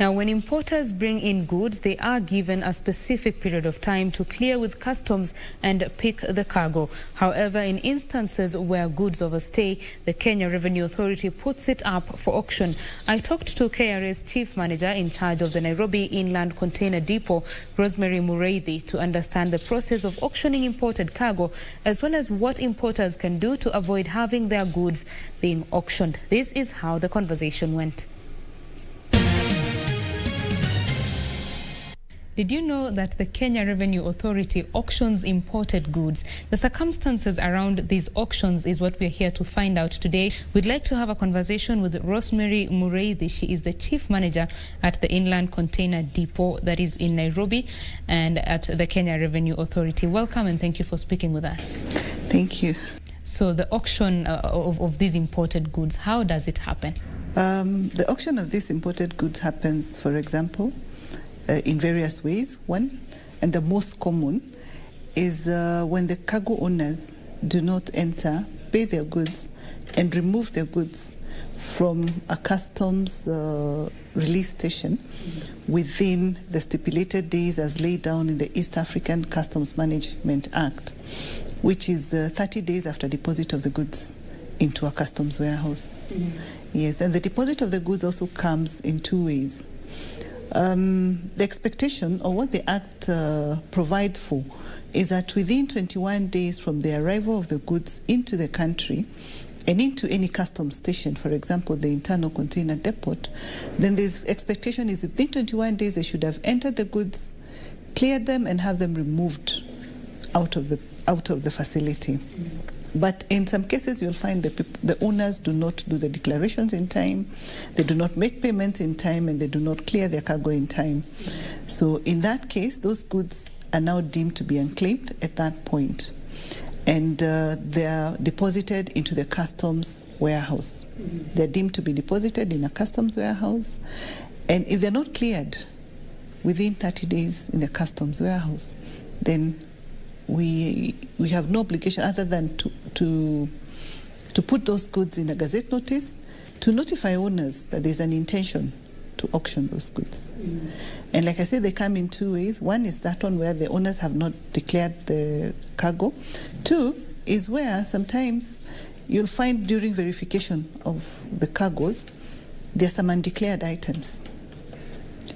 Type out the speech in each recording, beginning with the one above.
Now, when importers bring in goods, they are given a specific period of time to clear with customs and pick the cargo. However, in instances where goods overstay, the Kenya Revenue Authority puts it up for auction. I talked to KRA's Chief Manager in charge of the Nairobi Inland Container Depot, Rosemary Mureithi, to understand the process of auctioning imported cargo, as well as what importers can do to avoid having their goods being auctioned. This is how the conversation went. Did you know that the Kenya Revenue Authority auctions imported goods? The circumstances around these auctions is what we're here to find out today. We'd like to have a conversation with Rosemary Mureithi. She is the Chief Manager at the Inland Container Depot that is in Nairobi and at the Kenya Revenue Authority. Welcome and thank you for speaking with us. Thank you. So the auction of these imported goods, how does it happen? The auction of these imported goods happens, for example, in various ways. One, and the most common, is when the cargo owners do not enter, pay their goods, and remove their goods from a customs release station within the stipulated days as laid down in the East African Customs Management Act, which is 30 days after deposit of the goods into a customs warehouse. Yes, and the deposit of the goods also comes in two ways. The expectation, or what the Act provides for, is that within 21 days from the arrival of the goods into the country and into any customs station, for example, the internal container depot, then this expectation is within 21 days they should have entered the goods, cleared them, and have them removed out of the facility. But in some cases, you'll find the owners do not do the declarations in time, they do not make payments in time, and they do not clear their cargo in time. So in that case, those goods are now deemed to be unclaimed at that point, and they are deposited into the customs warehouse. They're deemed to be deposited in a customs warehouse, and if they're not cleared within 30 days in the customs warehouse, then we have no obligation other than to put those goods in a gazette notice to notify owners that there's an intention to auction those goods. And like I said, they come in two ways. One is that one where the owners have not declared the cargo. Two is where sometimes you'll find during verification of the cargoes, there's some undeclared items.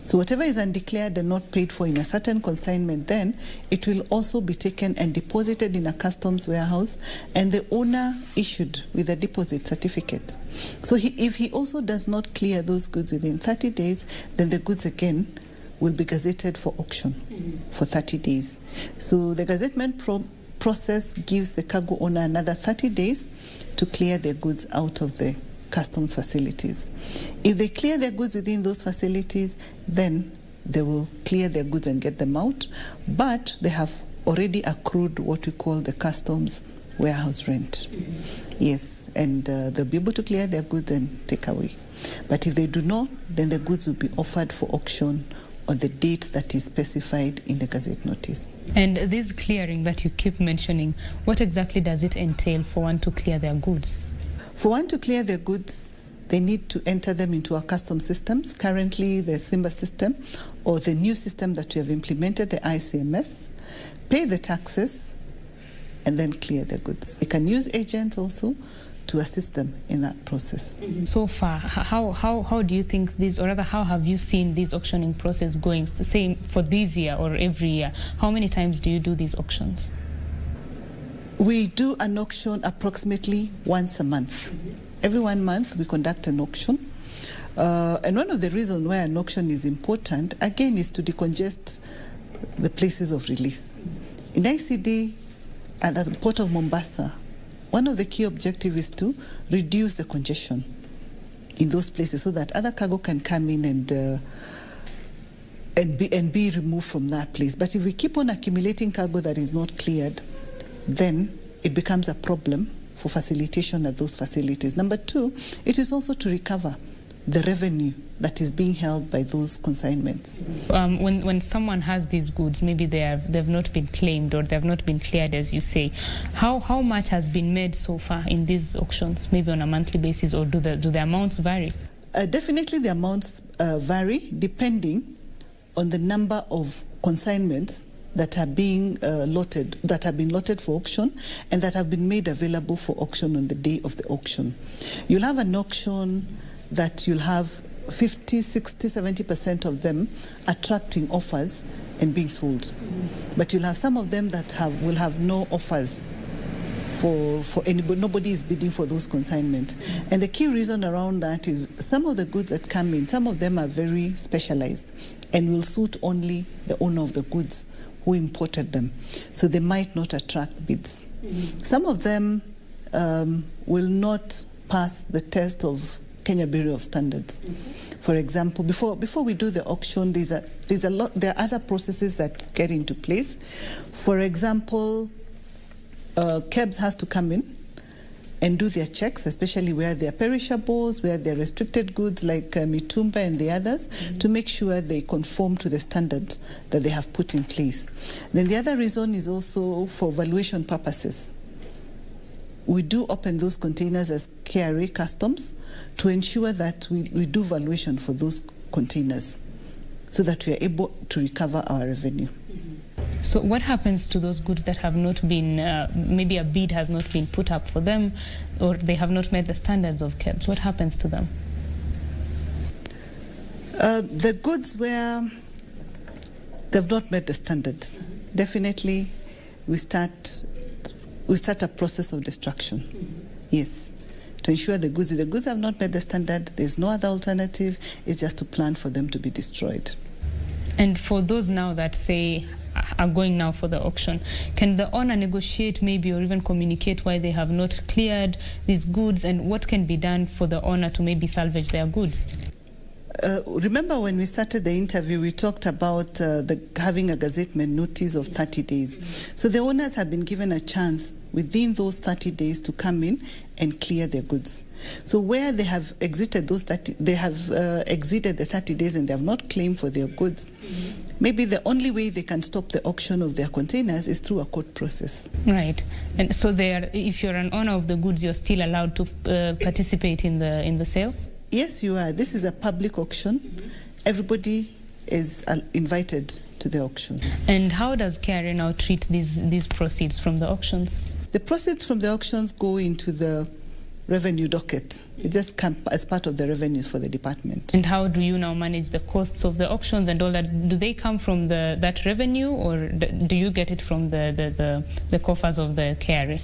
So whatever is undeclared and not paid for in a certain consignment, then it will also be taken and deposited in a customs warehouse, and the owner issued with a deposit certificate. So if he also does not clear those goods within 30 days, then the goods again will be gazetted for auction for 30 days. So the gazettement process gives the cargo owner another 30 days to clear their goods out of the customs facilities. If they clear their goods within those facilities, then they will clear their goods and get them out, but they have already accrued what we call the customs warehouse rent. Yes, and they'll be able to clear their goods and take away. But if they do not, then the goods will be offered for auction on the date that is specified in the gazette notice. And this clearing that you keep mentioning, what exactly does it entail for one to clear their goods? For one to clear their goods, they need to enter them into our customs systems. Currently, the Simba system, or the new system that we have implemented, the ICMS, pay the taxes, and then clear their goods. They can use agents also to assist them in that process. So far, how do you think this, or rather, how have you seen this auctioning process going? So say for this year or every year, how many times do you do these auctions? We do an auction approximately once a month. Every 1 month we conduct an auction. And one of the reasons why an auction is important, again, is to decongest the places of release. In ICD, at the port of Mombasa, one of the key objectives is to reduce the congestion in those places so that other cargo can come in and be removed from that place. But if we keep on accumulating cargo that is not cleared, then it becomes a problem for facilitation at those facilities. Number two, it is also to recover the revenue that is being held by those consignments. When someone has these goods, maybe they've not been claimed or they've not been cleared, as you say, how much has been made so far in these auctions, maybe on a monthly basis, or do the amounts vary? Definitely the amounts vary depending on the number of consignments that are being that have been lotted for auction and that have been made available for auction on the day of the auction. You'll have an auction that you'll have 50, 60, 70% of them attracting offers and being sold. But you'll have some of them that will have no offers for anybody. Nobody is bidding for those consignments. And the key reason around that is some of the goods that come in, some of them are very specialized and will suit only the owner of the goods who imported them. So they might not attract bids. Some of them will not pass the test of Kenya Bureau of Standards. For example, before we do the auction, there are other processes that get into place. For example, KEBS has to come in and do their checks, especially where they are perishables, where they are restricted goods like mitumba and the others, to make sure they conform to the standards that they have put in place. Then the other reason is also for valuation purposes. We do open those containers as KRA customs to ensure that we do valuation for those containers so that we are able to recover our revenue. So what happens to those goods that have not been, maybe a bid has not been put up for them, or they have not met the standards of KEBS? What happens to them? The goods where they've not met the standards, definitely we start a process of destruction. Yes. To ensure the goods have not met the standard, there's no other alternative, it's just to plan for them to be destroyed. And for those now that say are going now for the auction, can the owner negotiate maybe or even communicate why they have not cleared these goods, and what can be done for the owner to maybe salvage their goods? Remember when we started the interview, we talked about having a gazettement notice of 30 days. So the owners have been given a chance within those 30 days to come in and clear their goods. So where they have exited exceeded the 30 days and they have not claimed for their goods, maybe the only way they can stop the auction of their containers is through a court process. Right. And so if you're an owner of the goods, you're still allowed to participate in the sale? Yes, you are. This is a public auction. Everybody is invited to the auction. And how does KRA now treat these proceeds from the auctions? The proceeds from the auctions go into the revenue docket. It just comes as part of the revenues for the department. And how do you now manage the costs of the auctions and all that? Do they come from that revenue, or do you get it from the coffers of the KRA?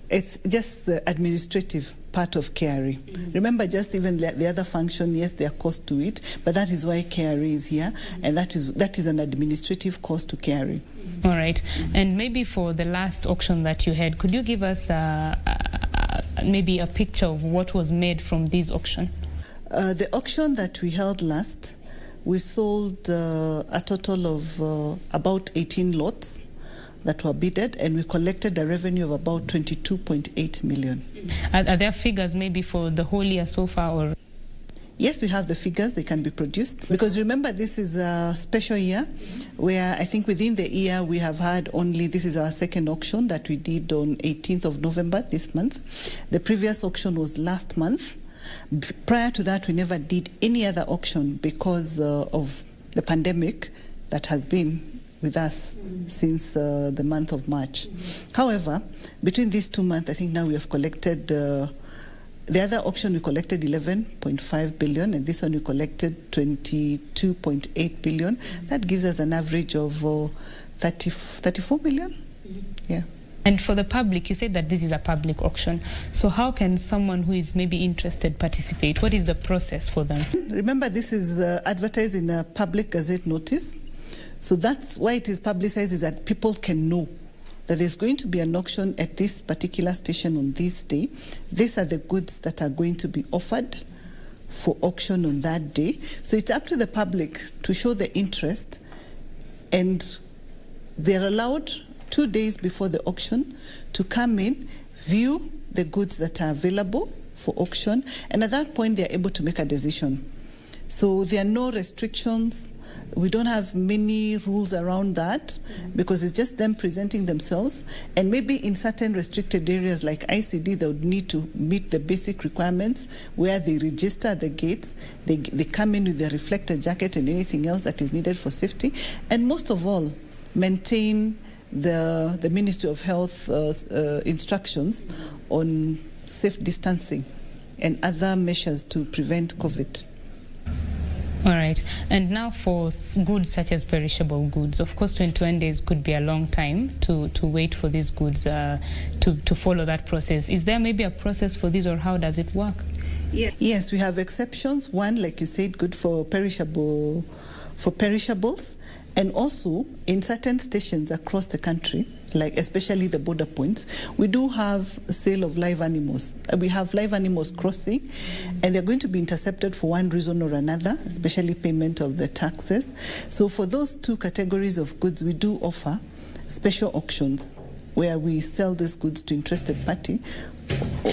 It's just the administrative part of KRA. Remember, just even the other function, yes, there are costs to it, but that is why KRA is here, and that is an administrative cost to KRA. All right. And maybe for the last auction that you had, could you give us maybe a picture of what was made from this auction? The auction that we held last, we sold a total of about 18 lots that were bidded, and we collected a revenue of about 22.8 million. Are there figures maybe for the whole year so far? Or? Yes, we have the figures. They can be produced. Because remember, this is a special year where I think within the year we have had this is our second auction that we did on 18th of November this month. The previous auction was last month. Prior to that, we never did any other auction because of the pandemic that has been with us since the month of March. However, between these 2 months, I think now we have collected, the other auction we collected 11.5 billion, and this one we collected 22.8 billion. That gives us an average of 34 million. Yeah. And for the public, you said that this is a public auction. So how can someone who is maybe interested participate? What is the process for them? Remember, this is advertised in a public gazette notice. So that's why it is publicized, is that people can know that there's going to be an auction at this particular station on this day. These are the goods that are going to be offered for auction on that day. So it's up to the public to show the interest, and they're allowed 2 days before the auction to come in, view the goods that are available for auction, and at that point they're able to make a decision So there are no restrictions. We don't have many rules around that because it's just them presenting themselves. And maybe in certain restricted areas like ICD, they would need to meet the basic requirements where they register at the gates. They come in with their reflector jacket and anything else that is needed for safety. And most of all, maintain the Ministry of Health instructions on safe distancing and other measures to prevent COVID. All right. And now for goods such as perishable goods, of course, 21 days could be a long time to wait for these goods to follow that process. Is there maybe a process for this, or how does it work? Yes, we have exceptions. One, like you said, good for perishables. And also in certain stations across the country, like especially the border points, we do have sale of live animals. We have live animals crossing, and they're going to be intercepted for one reason or another, especially payment of the taxes. So for those two categories of goods, we do offer special auctions where we sell these goods to interested party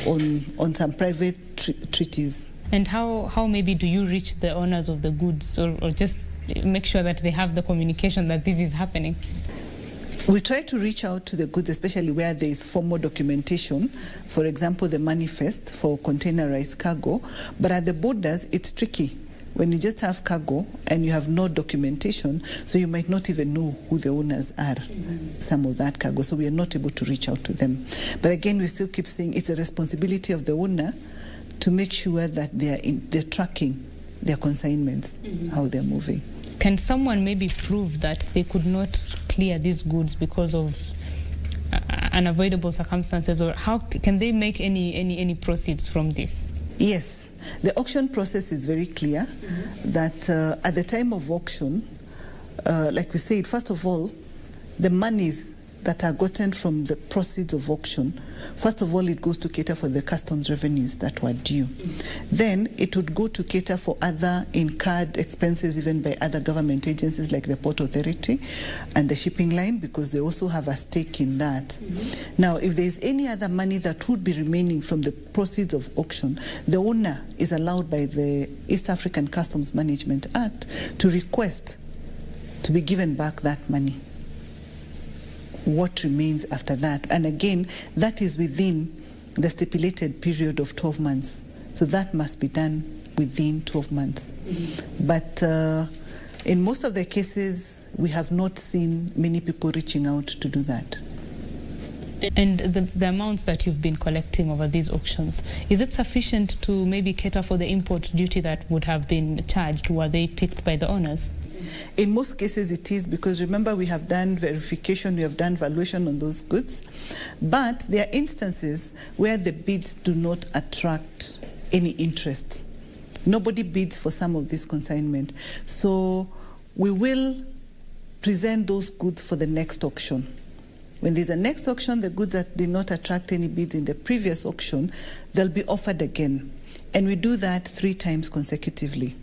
on some private treaties. And how maybe do you reach the owners of the goods, or just make sure that they have the communication that this is happening? We try to reach out to the goods, especially where there is formal documentation, for example, the manifest for containerized cargo. But at the borders, it's tricky when you just have cargo and you have no documentation, so you might not even know who the owners are, some of that cargo, so we are not able to reach out to them. But again, we still keep saying it's a responsibility of the owner to make sure that they're tracking their consignments, how they're moving. Can someone maybe prove that they could not clear these goods because of unavoidable circumstances, or how can they make any proceeds from this? Yes, the auction process is very clear that at the time of auction, like we said, first of all, the monies that are gotten from the proceeds of auction, first of all, it goes to cater for the customs revenues that were due. Then it would go to cater for other incurred expenses even by other government agencies like the Port Authority and the shipping line, because they also have a stake in that. Now, if there is any other money that would be remaining from the proceeds of auction, the owner is allowed by the East African Customs Management Act to request to be given back that money. What remains after that? And again, that is within the stipulated period of 12 months. So that must be done within 12 months. But in most of the cases, we have not seen many people reaching out to do that. And the amounts that you've been collecting over these auctions, is it sufficient to maybe cater for the import duty that would have been charged? Were they picked by the owners? In most cases it is, because remember, we have done verification, we have done valuation on those goods. But there are instances where the bids do not attract any interest. Nobody bids for some of this consignment. So we will present those goods for the next auction. When there's a next auction, the goods that did not attract any bids in the previous auction, they'll be offered again. And we do that 3 times consecutively.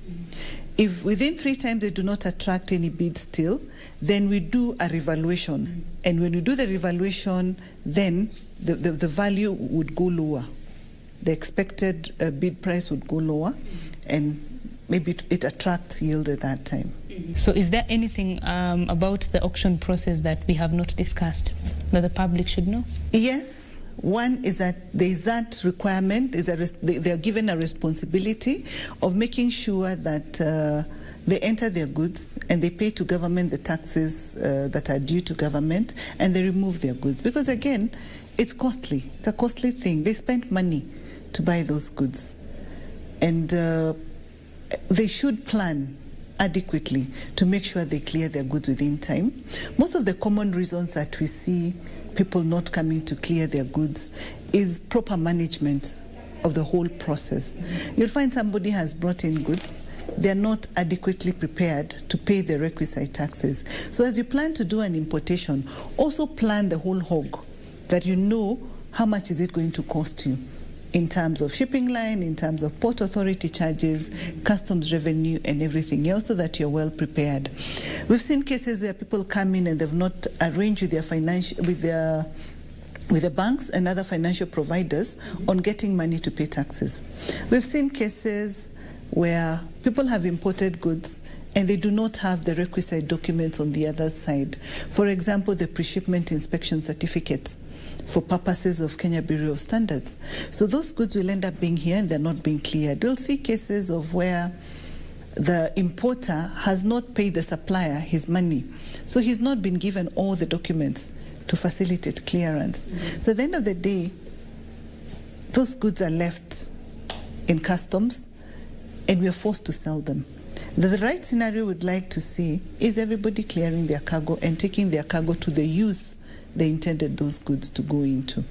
If within 3 times they do not attract any bids still, then we do a revaluation. And when we do the revaluation, then the value would go lower. The expected bid price would go lower, and maybe it attracts yield at that time. So is there anything about the auction process that we have not discussed that the public should know? Yes. One is that there is that requirement, they are given a responsibility of making sure that they enter their goods and they pay to government the taxes that are due to government, and they remove their goods. Because again, it's costly. It's a costly thing. They spend money to buy those goods. And they should plan adequately to make sure they clear their goods within time. Most of the common reasons that we see people not coming to clear their goods is proper management of the whole process. You'll find somebody has brought in goods, they're not adequately prepared to pay the requisite taxes. So as you plan to do an importation, also plan the whole hog, that you know how much is it going to cost you in terms of shipping line, in terms of Port Authority charges, customs revenue, and everything else, so that you're well prepared. We've seen cases where people come in and they've not arranged with the banks and other financial providers on getting money to pay taxes. We've seen cases where people have imported goods and they do not have the requisite documents on the other side. For example, the pre-shipment inspection certificates for purposes of Kenya Bureau of Standards. So those goods will end up being here and they're not being cleared. We'll see cases of where the importer has not paid the supplier his money. So he's not been given all the documents to facilitate clearance. So at the end of the day, those goods are left in customs and we are forced to sell them. The right scenario we'd like to see is everybody clearing their cargo and taking their cargo to the use they intended those goods to go into.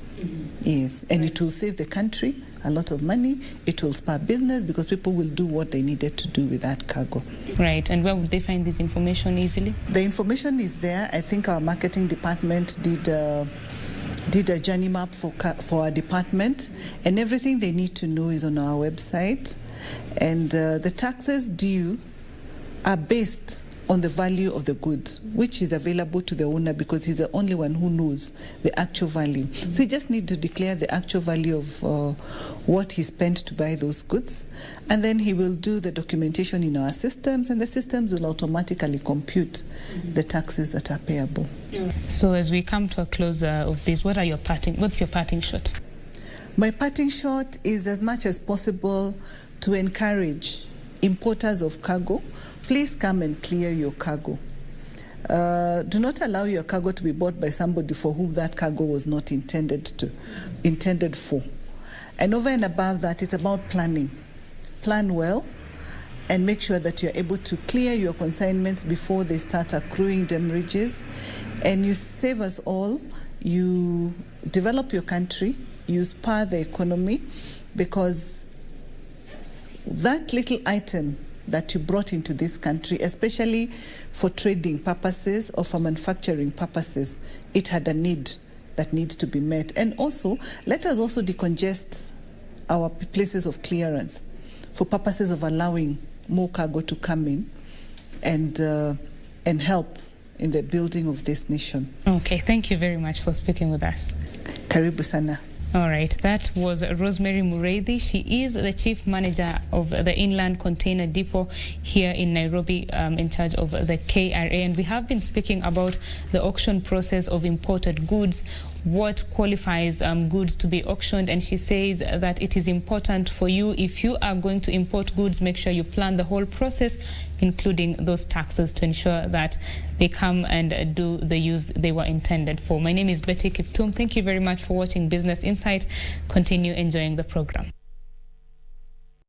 Yes, and it will save the country a lot of money. It will spur business because people will do what they needed to do with that cargo. Right, and where would they find this information easily? The information is there. I think our marketing department did a journey map for our department, and everything they need to know is on our website. And the taxes due are based on the value of the goods, which is available to the owner because he's the only one who knows the actual value. So he just needs to declare the actual value of what he spent to buy those goods, and then he will do the documentation in our systems, and the systems will automatically compute the taxes that are payable. So as we come to a close of this, what's your parting shot? My parting shot is, as much as possible, to encourage importers of cargo, please come and clear your cargo. Do not allow your cargo to be bought by somebody for whom that cargo was not intended for. And over and above that, it's about planning. Plan well and make sure that you're able to clear your consignments before they start accruing damages. And you save us all, you develop your country, you spur the economy, because that little item that you brought into this country, especially for trading purposes or for manufacturing purposes, it had a need that needs to be met. And also, let us also decongest our places of clearance for purposes of allowing more cargo to come in and help in the building of this nation. Okay, thank you very much for speaking with us. Karibu sana. All right, that was Rosemary Mureithi. She is the Chief Manager of the Inland Container Depot here in Nairobi, in charge of the KRA. And we have been speaking about the auction process of imported goods, what qualifies goods to be auctioned. And she says that it is important for you, if you are going to import goods, make sure you plan the whole process, including those taxes, to ensure that they come and do the use they were intended for. My name is Betty Kiptum. Thank you very much for watching Business Insight. Continue enjoying the program.